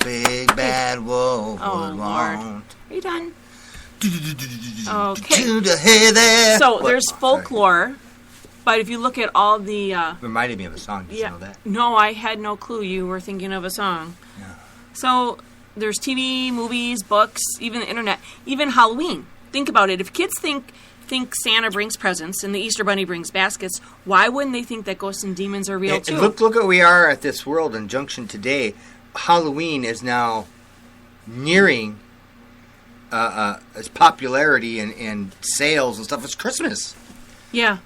the big bad wolf would want. Lord. Are you done? Okay. Hey there. So there's folklore, but if you look at all the... reminded me of a song. Did you know that? No, I had no clue you were thinking of a song. Yeah. So there's TV, movies, books, even the internet, even Halloween. Think about it. If kids think Santa brings presents and the Easter Bunny brings baskets, why wouldn't they think that ghosts and demons are real too? Look what we are at this world in Junction today. Halloween is now nearing its popularity and sales and stuff. It's Christmas. Yeah.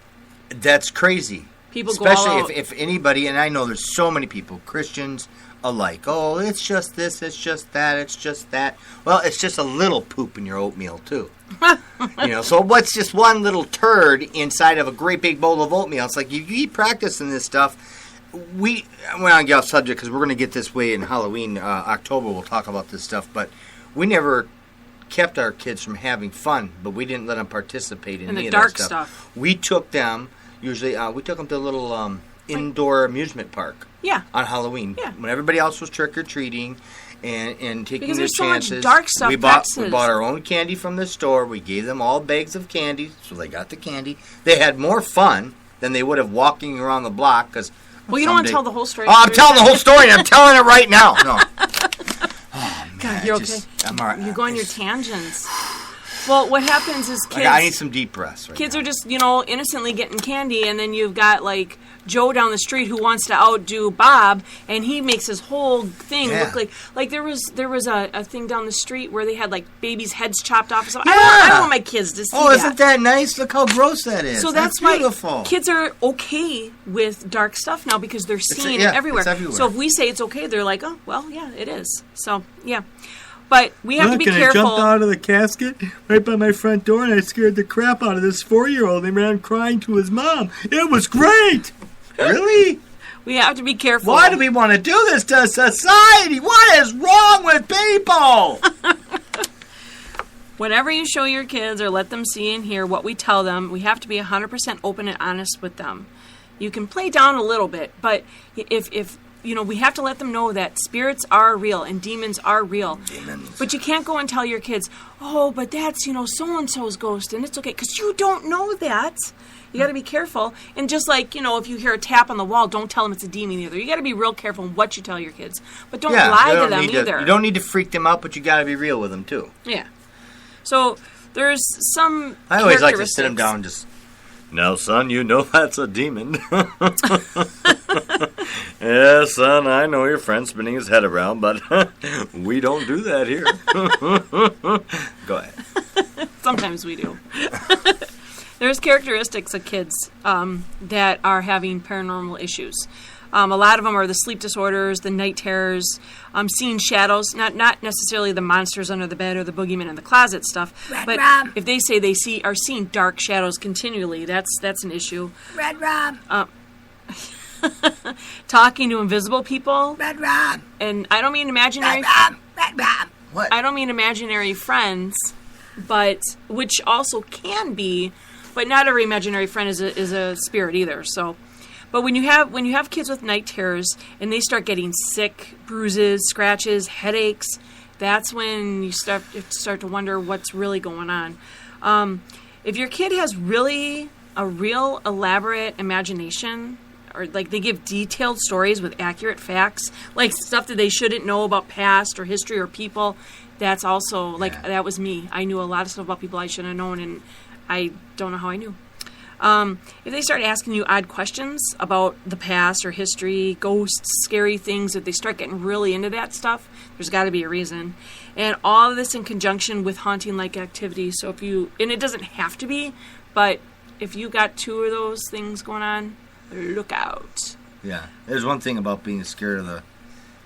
That's crazy. People go all out. Especially if anybody, and I know there's so many people, Christians alike. Oh, it's just this, it's just that, it's just that. Well, it's just a little poop in your oatmeal too. So what's just one little turd inside of a great big bowl of oatmeal? It's like you keep practicing this stuff. I'm going to get off subject because we're going to get this way in Halloween, October. We'll talk about this stuff, but we never kept our kids from having fun, but we didn't let them participate in any of that dark stuff. We took them usually. We took them to a little indoor amusement park. Yeah. On Halloween. Yeah. When everybody else was trick or treating. And taking because their there's chances. So much dark stuff. We bought our own candy from the store. We gave them all bags of candy, so they got the candy. They had more fun than they would have walking around the block. Cause you don't want to tell the whole story. Oh, I'm telling the whole story. I'm telling it right now. No. Oh, man, God, you're okay. I'm all right. You go on your tangents. Well, what happens is kids... I need some deep breaths kids are just, innocently getting candy, and then you've got, Joe down the street who wants to outdo Bob, and he makes his whole thing look like there was a thing down the street where they had, babies' heads chopped off or something. Yeah. I don't want my kids to see that. Oh, isn't that nice? Look how gross that is. So that's beautiful. Why kids are okay with dark stuff now because they're seeing it everywhere. It's everywhere. So if we say it's okay, they're like, oh, well, yeah, it is. So, yeah. But we have to be careful. I jumped out of the casket right by my front door, and I scared the crap out of this 4-year-old. He ran crying to his mom. It was great. Really? We have to be careful. Why do we want to do this to society? What is wrong with people? Whenever you show your kids or let them see and hear what we tell them, we have to be 100% open and honest with them. You can play down a little bit, but if we have to let them know that spirits are real and demons are real. Demons. But you can't go and tell your kids, oh, but that's, so-and-so's ghost, and it's okay, because you don't know that. You got to be careful. And just like, if you hear a tap on the wall, don't tell them it's a demon either. You got to be real careful in what you tell your kids. But don't lie to them either. You don't need to freak them out, but you got to be real with them, too. Yeah. So there's some I always like to sit them down and just, now, son, you know that's a demon. Yeah, son, I know your friend's spinning his head around, but we don't do that here. Go ahead. Sometimes we do. There's characteristics of kids that are having paranormal issues. A lot of them are the sleep disorders, the night terrors, seeing shadows, not necessarily the monsters under the bed or the boogeyman in the closet stuff, but if they say they are seeing dark shadows continually, that's an issue. Red Rob. Talking to invisible people. Red Rob. And I don't mean imaginary. Red Rob. What? I don't mean imaginary friends, but which also can be, but not every imaginary friend is a spirit either. So. But when you have kids with night terrors and they start getting sick, bruises, scratches, headaches, that's when you start to wonder what's really going on. If your kid has a real elaborate imagination, or they give detailed stories with accurate facts, like stuff that they shouldn't know about past or history or people, that's also that was me. I knew a lot of stuff about people I shouldn't have known, and I don't know how I knew. If they start asking you odd questions about the past or history, ghosts, scary things, if they start getting really into that stuff, there's got to be a reason. And all of this in conjunction with haunting-like activity. So and it doesn't have to be, but if you got 2 of those things going on, look out. Yeah. There's one thing about being scared of the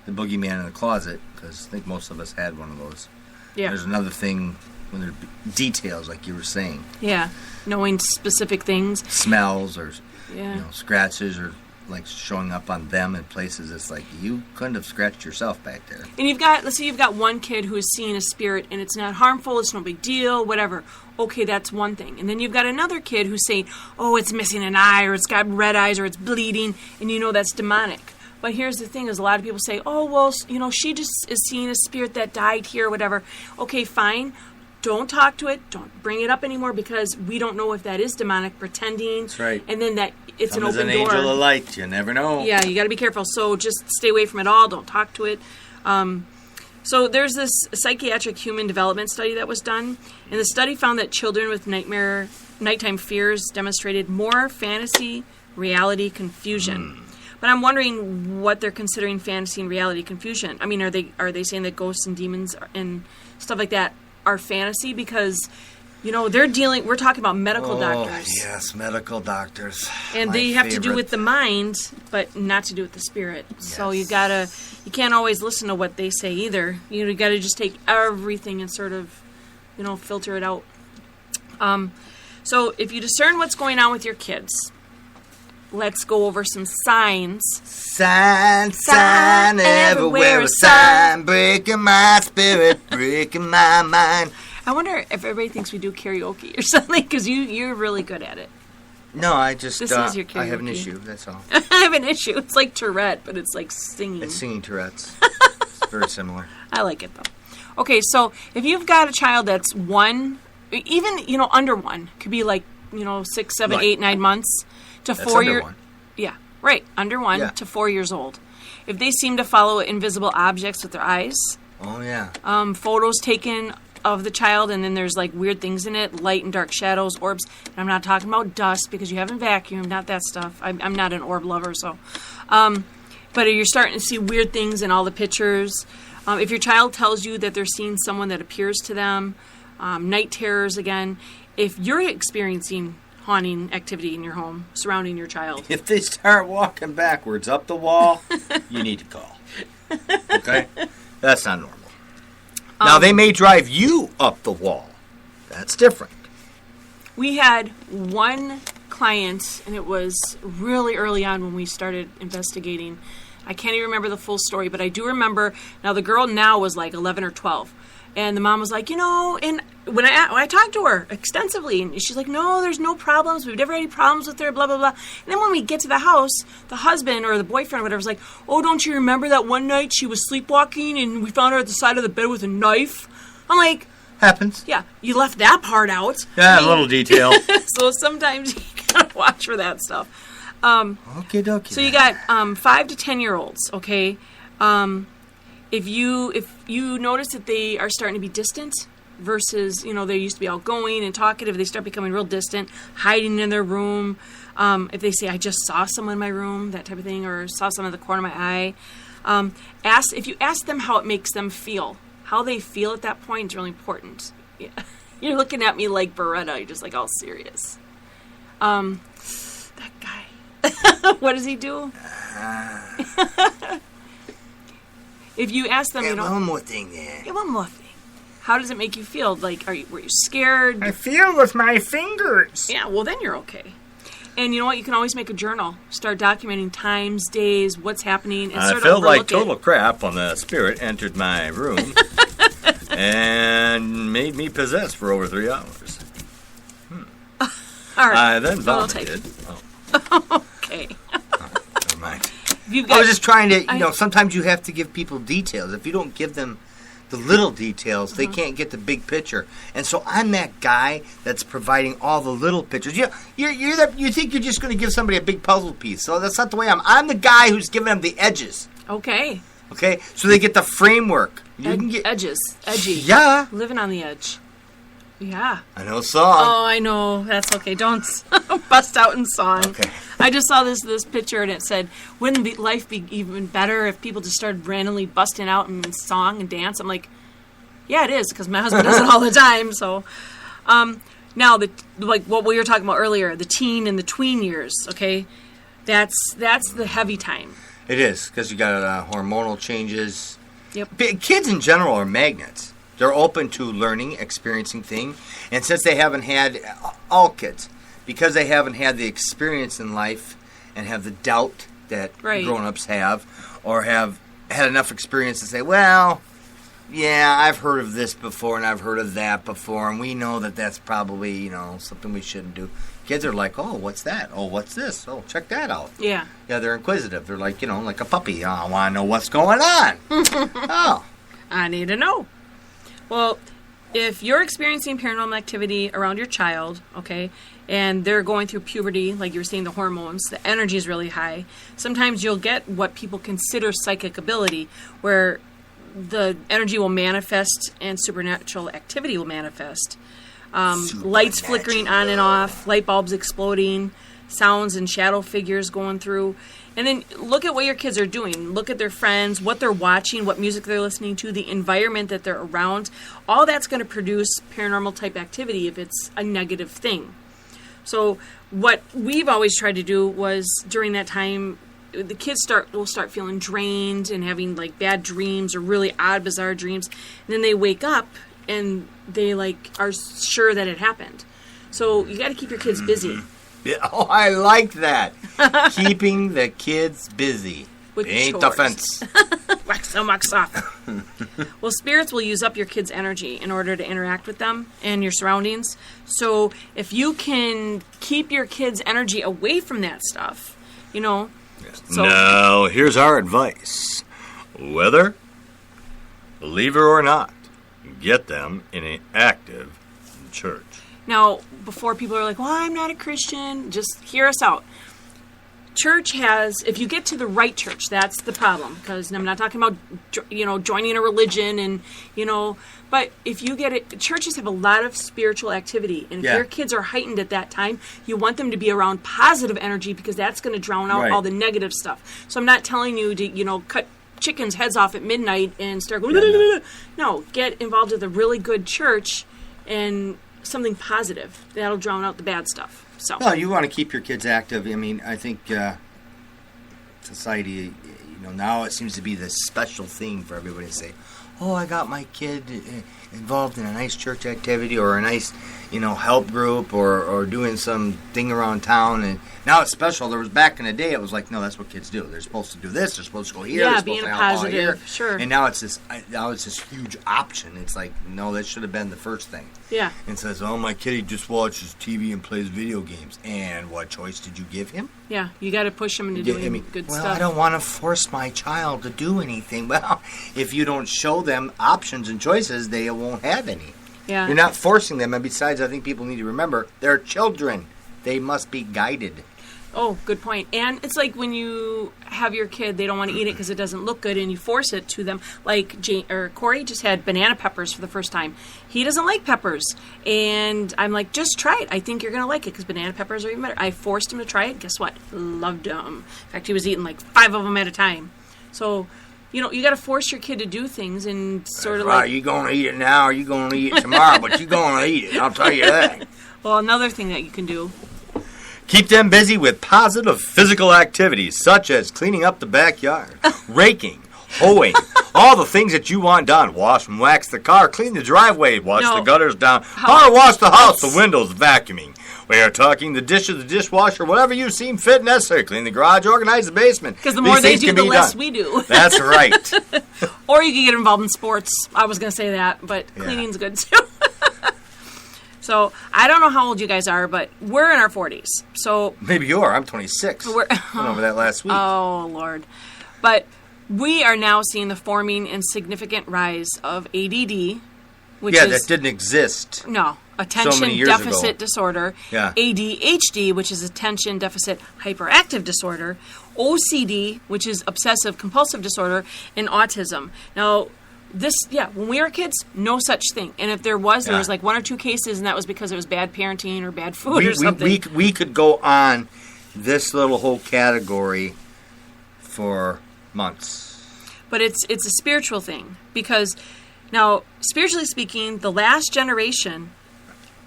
boogeyman in the closet, because I think most of us had one of those. Yeah. There's another thing when there are details, like you were saying. Yeah. Knowing specific things. Smells or scratches or showing up on them in places. It's like you couldn't have scratched yourself back there. And let's say you've got one kid who is seeing a spirit and it's not harmful, it's no big deal, whatever. Okay, that's one thing. And then you've got another kid who's saying, oh, it's missing an eye or it's got red eyes or it's bleeding, and that's demonic. But here's the thing: is a lot of people say, "Oh, well, she just is seeing a spirit that died here, or whatever." Okay, fine. Don't talk to it. Don't bring it up anymore because we don't know if that is demonic pretending. That's right. And then that it's Come an open as door. an angel of light. You never know. Yeah, you got to be careful. So just stay away from it all. Don't talk to it. So there's this psychiatric human development study that was done, and the study found that children with nighttime fears demonstrated more fantasy reality confusion. But I'm wondering what they're considering fantasy and reality confusion. I mean, are they saying that ghosts and demons and stuff like that are fantasy? Because we're talking about medical doctors. Yes, medical doctors. And My they have to do favorite. with the mind, but not to do with the spirit. Yes. So you can't always listen to what they say either. You got to just take everything and sort of, filter it out. So if you discern what's going on with your kids, let's go over some signs. Sign everywhere, a sign, breaking my spirit, breaking my mind. I wonder if everybody thinks we do karaoke or something, because you're really good at it. No, I just, This is your karaoke. I have an issue, that's all. I have an issue. It's like Tourette, but it's like singing. It's singing Tourette's. It's very similar. I like it, though. Okay, so if you've got a child that's one, even, under one, could be like, 6, 7, Right. 8, 9 months to That's 4 under years. one. Yeah, right, under 1 to 4 years old. If they seem to follow invisible objects with their eyes, Oh, yeah. photos taken of the child, and then there's like weird things in it, light and dark shadows, orbs. And I'm not talking about dust because you haven't vacuumed, not that stuff. I'm not an orb lover, so. But you're starting to see weird things in all the pictures. If your child tells you that they're seeing someone that appears to them, night terrors again. If you're experiencing haunting activity in your home surrounding your child. If they start walking backwards up the wall, you need to call. Okay? That's not normal. Now, they may drive you up the wall. That's different. We had one client, and it was really early on when we started investigating. I can't even remember the full story, but I do remember. Now, the girl now was like 11 or 12. And the mom was like, and when I talked to her extensively, and she's like, no, there's no problems. We've never had any problems with her, blah, blah, blah. And then when we get to the house, the husband or the boyfriend or whatever was like, oh, don't you remember that one night she was sleepwalking and we found her at the side of the bed with a knife? I'm like, happens. Yeah, you left that part out. Yeah, a little detail. So sometimes you gotta watch for that stuff. Okie dokie. So you got 5 to 10-year-olds, okay? If you notice that they are starting to be distant versus, they used to be outgoing and talkative, they start becoming real distant, hiding in their room. If they say, I just saw someone in my room, that type of thing, or saw someone in the corner of my eye. If you ask them how it makes them feel, how they feel at that point is really important. Yeah. You're looking at me like Beretta. You're just like all serious. That guy. What does he do? If you ask them, one more thing there. Yeah, one more thing. How does it make you feel? Like, were you scared? I feel with my fingers. Yeah, well, then you're okay. And you know what? You can always make a journal. Start documenting times, days, what's happening. And I felt like total crap when the spirit entered my room and made me possessed for over 3 hours. All right. I then vomited. Okay. Never mind. I was just trying to, sometimes you have to give people details. If you don't give them the little details, they can't get the big picture. And so I'm that guy that's providing all the little pictures. You think you're just going to give somebody a big puzzle piece. So that's not the way I'm the guy who's giving them the edges. Okay. Okay? So they get the framework. You can get edges. Edgy. Yeah. Living on the edge. Yeah. I know a song. Oh, I know. That's okay. Don't bust out in song. Okay. I just saw this picture, and it said, wouldn't life be even better if people just started randomly busting out in song and dance? I'm like, yeah, it is, because my husband does it all the time. So, now, what we were talking about earlier, the teen and the tween years, okay? That's the heavy time. It is, because you got hormonal changes. Yep. Kids in general are magnets. They're open to learning, experiencing things. And since they haven't had, all kids, because they haven't had the experience in life and have the doubt that grown-ups have, or have had enough experience to say, well, yeah, I've heard of this before and I've heard of that before, and we know that that's probably, something we shouldn't do. Kids are like, oh, what's that? Oh, what's this? Oh, check that out. Yeah. Yeah, they're inquisitive. They're like, like a puppy. Oh, I want to know what's going on. Oh. I need to know. Well, if you're experiencing paranormal activity around your child, okay, and they're going through puberty, like you're seeing the hormones, the energy is really high, sometimes you'll get what people consider psychic ability, where the energy will manifest and supernatural activity will manifest. Lights flickering on and off, light bulbs exploding, sounds and shadow figures going through. And then look at what your kids are doing. Look at their friends, what they're watching, what music they're listening to, the environment that they're around. All that's going to produce paranormal type activity if it's a negative thing. So what we've always tried to do was during that time, the kids will start feeling drained and having like bad dreams or really odd, bizarre dreams. And then they wake up and they like are sure that it happened. So you got to keep your kids busy. Yeah, oh, I like that. Keeping the kids busy. With ain't chores. the fence. Wax on, wax off. Well, spirits will use up your kids' energy in order to interact with them and your surroundings. So if you can keep your kids' energy away from that stuff, So, now, here's our advice. Whether, believer or not, get them in an active church. Now, before people are like, well, I'm not a Christian, just hear us out. Church has, if you get to the right church, that's the problem. Because I'm not talking about, joining a religion and, but if you get it, churches have a lot of spiritual activity. And if your kids are heightened at that time, you want them to be around positive energy because that's going to drown out all the negative stuff. So I'm not telling you to, cut chickens' heads off at midnight and start going, no, get involved with a really good church and something positive. That'll drown out the bad stuff. So. No, you want to keep your kids active. I mean, I think society, now it seems to be this special thing for everybody to say, oh, I got my kid involved in a nice church activity or a nice, help group or doing some thing around town. And now it's special. There was back in the day, it was like, no, that's what kids do. They're supposed to do this. They're supposed to go here. Yeah, they're being supposed a to help positive, out here. sure. And now it's this huge option. It's like, no, that should have been the first thing. Yeah. And says, oh, my kid, he just watches TV and plays video games. And what choice did you give him? Yeah, you got to push them into doing good stuff. I don't want to force my child to do anything. Well, if you don't show them options and choices, they won't have any. Yeah. You're not forcing them. And besides, I think people need to remember, they're children. They must be guided. Oh, good point. And it's like when you have your kid, they don't want to eat it because it doesn't look good, and you force it to them. Like Corey just had banana peppers for the first time. He doesn't like peppers. And I'm like, just try it. I think you're going to like it because banana peppers are even better. I forced him to try it. Guess what? Loved them. In fact, he was eating like 5 of them at a time. So, you got to force your kid to do things and sort of like... you going to eat it now or you going to eat it tomorrow, but you're going to eat it. I'll tell you that. Well, another thing that you can do... Keep them busy with positive physical activities such as cleaning up the backyard, raking, hoeing, all the things that you want done. Wash and wax the car, clean the driveway, wash the gutters down, power wash the house, the windows, vacuuming. We are talking the dishes, the dishwasher, whatever you seem fit necessary. Clean the garage, organize the basement. Because the more they do, the less we do. That's right. Or you can get involved in sports. I was going to say that, but cleaning's good too. So, I don't know how old you guys are, but we're in our 40s. So maybe you are. I'm 26. Went over that last week. Oh, Lord. But we are now seeing the forming and significant rise of ADD, which is... that didn't exist. No. Attention deficit disorder. Yeah. ADHD, which is attention deficit hyperactive disorder. OCD, which is obsessive compulsive disorder. And autism. Now... when we were kids, no such thing. And if there was like 1 or 2 cases, and that was because it was bad parenting or bad food or something. We could go on this little whole category for months. But it's a spiritual thing. Because now, spiritually speaking, the last generation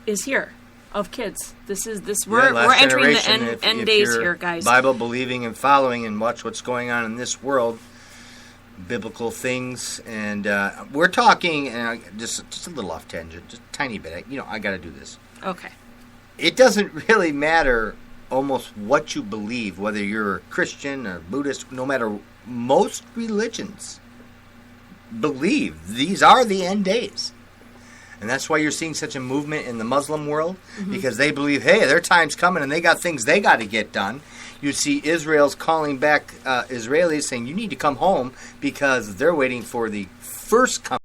is here of kids. We're entering the end days here, guys. Bible believing and following and watch what's going on in this world. Biblical things, and we're talking, and just a little off tangent, just a tiny bit. I got to do this. Okay. It doesn't really matter almost what you believe, whether you're a Christian or Buddhist. No matter, most religions believe these are the end days. And that's why you're seeing such a movement in the Muslim world, because they believe, hey, their time's coming and they got things they got to get done. You see Israel's calling back Israelis saying, you need to come home because they're waiting for the first coming